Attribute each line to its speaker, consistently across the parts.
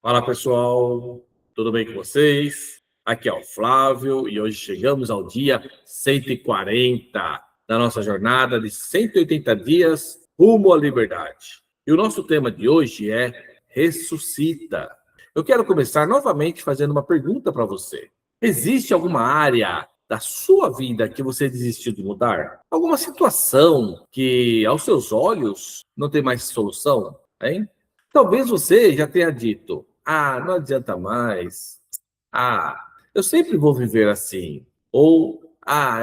Speaker 1: Fala pessoal, tudo bem com vocês? Aqui é o Flávio e hoje chegamos ao dia 140 da nossa jornada de 180 dias rumo à liberdade. E o nosso tema de hoje é Ressuscita. Eu quero começar novamente fazendo uma pergunta para você. Existe alguma área da sua vida que você desistiu de mudar? Alguma situação que, aos seus olhos, não tem mais solução? Hein? Talvez você já tenha dito: não adianta mais. Ah, eu sempre vou viver assim. Ou,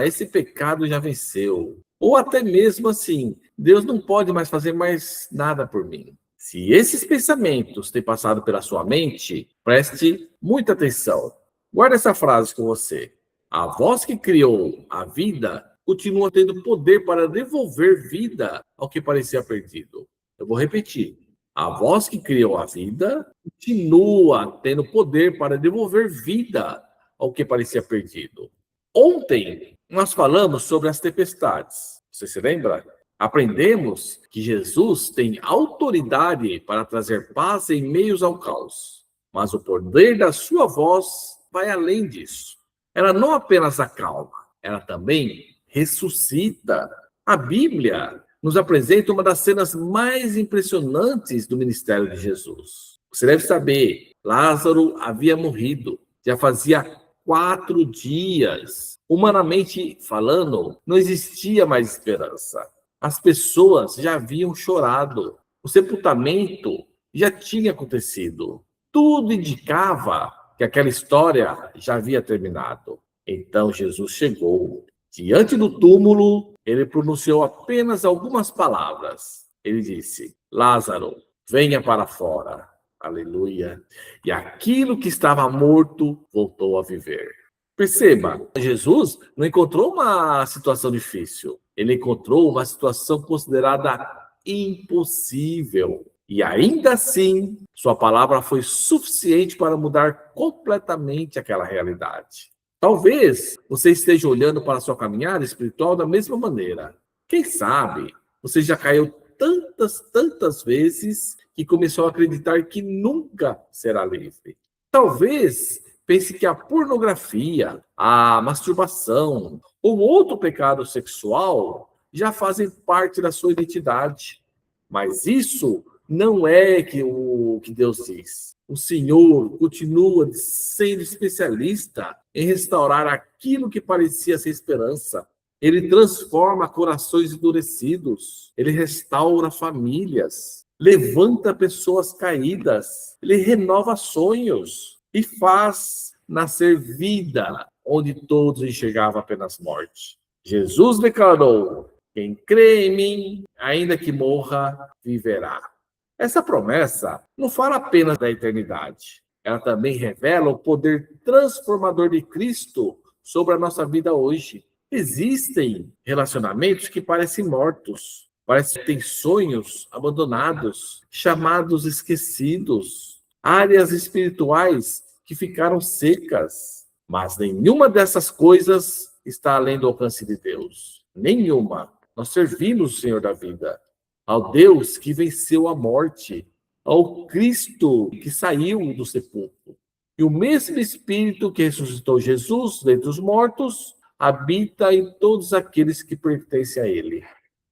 Speaker 1: esse pecado já venceu. Ou até mesmo assim, Deus não pode mais fazer mais nada por mim. Se esses pensamentos têm passado pela sua mente, preste muita atenção. Guarda essa frase com você. A voz que criou a vida continua tendo poder para devolver vida ao que parecia perdido. Eu vou repetir. A voz que criou a vida continua tendo poder para devolver vida ao que parecia perdido. Ontem, nós falamos sobre as tempestades. Você se lembra? Aprendemos que Jesus tem autoridade para trazer paz em meio ao caos. Mas o poder da sua voz vai além disso. Ela não apenas acalma, ela também ressuscita. A Bíblia nos apresenta uma das cenas mais impressionantes do ministério de Jesus. Você deve saber, Lázaro havia morrido, já fazia 4 dias. Humanamente falando, não existia mais esperança. As pessoas já haviam chorado. O sepultamento já tinha acontecido. Tudo indicava que aquela história já havia terminado. Então Jesus chegou. Diante do túmulo, ele pronunciou apenas algumas palavras. Ele disse: Lázaro, venha para fora. Aleluia. E aquilo que estava morto voltou a viver. Perceba, Jesus não encontrou uma situação difícil. Ele encontrou uma situação considerada impossível. E ainda assim, sua palavra foi suficiente para mudar completamente aquela realidade. Talvez você esteja olhando para a sua caminhada espiritual da mesma maneira. Quem sabe você já caiu tantas vezes que começou a acreditar que nunca será livre. Talvez pense que a pornografia, a masturbação ou outro pecado sexual já fazem parte da sua identidade. Mas isso não é o que Deus diz. O Senhor continua sendo especialista em restaurar aquilo que parecia sem esperança. Ele transforma corações endurecidos. Ele restaura famílias. Levanta pessoas caídas. Ele renova sonhos e faz nascer vida onde todos enxergavam apenas morte. Jesus declarou: quem crê em mim, ainda que morra, viverá. Essa promessa não fala apenas da eternidade. Ela também revela o poder transformador de Cristo sobre a nossa vida hoje. Existem relacionamentos que parecem mortos, parecem que têm sonhos abandonados, chamados esquecidos, áreas espirituais que ficaram secas. Mas nenhuma dessas coisas está além do alcance de Deus. Nenhuma. Nós servimos o Senhor da vida, ao Deus que venceu a morte, ao Cristo que saiu do sepulcro. E o mesmo Espírito que ressuscitou Jesus dentre os mortos habita em todos aqueles que pertencem a Ele.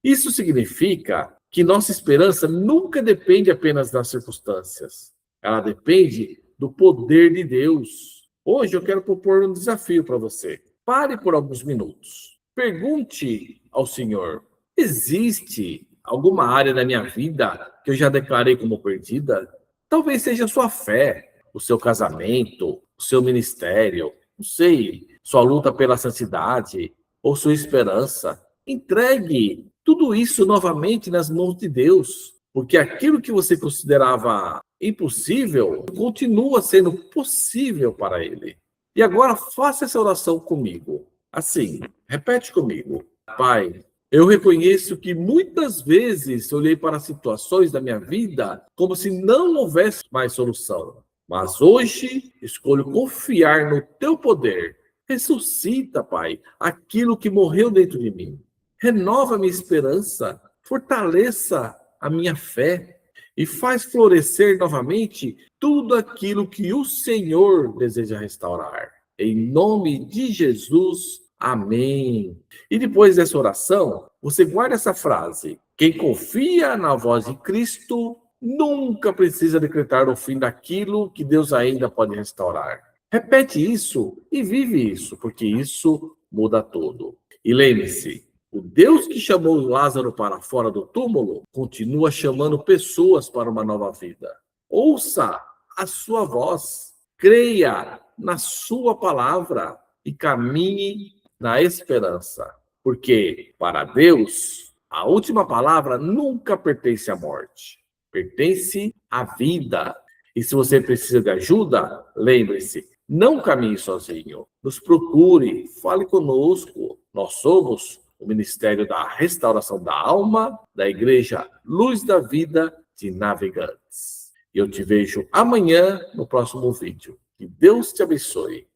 Speaker 1: Isso significa que nossa esperança nunca depende apenas das circunstâncias. Ela depende do poder de Deus. Hoje eu quero propor um desafio para você. Pare por alguns minutos. Pergunte ao Senhor: existe alguma área da minha vida que eu já declarei como perdida? Talvez seja a sua fé, o seu casamento, o seu ministério, não sei, sua luta pela santidade ou sua esperança. Entregue tudo isso novamente nas mãos de Deus, porque aquilo que você considerava impossível continua sendo possível para Ele. E agora faça essa oração comigo. Assim, repete comigo. Pai, eu reconheço que muitas vezes olhei para situações da minha vida como se não houvesse mais solução. Mas hoje escolho confiar no teu poder. Ressuscita, Pai, aquilo que morreu dentro de mim. Renova minha esperança, fortaleça a minha fé e faz florescer novamente tudo aquilo que o Senhor deseja restaurar. Em nome de Jesus, amém. E depois dessa oração, você guarda essa frase: quem confia na voz de Cristo nunca precisa decretar o fim daquilo que Deus ainda pode restaurar. Repete isso e vive isso, porque isso muda tudo. E lembre-se, o Deus que chamou Lázaro para fora do túmulo continua chamando pessoas para uma nova vida. Ouça a sua voz, creia na sua palavra e caminhe na esperança. Porque para Deus, a última palavra nunca pertence à morte, pertence à vida. E se você precisa de ajuda, lembre-se, não caminhe sozinho. Nos procure, fale conosco. Nós somos o Ministério da Restauração da Alma, da Igreja Luz da Vida de Navegantes. E eu te vejo amanhã no próximo vídeo. Que Deus te abençoe.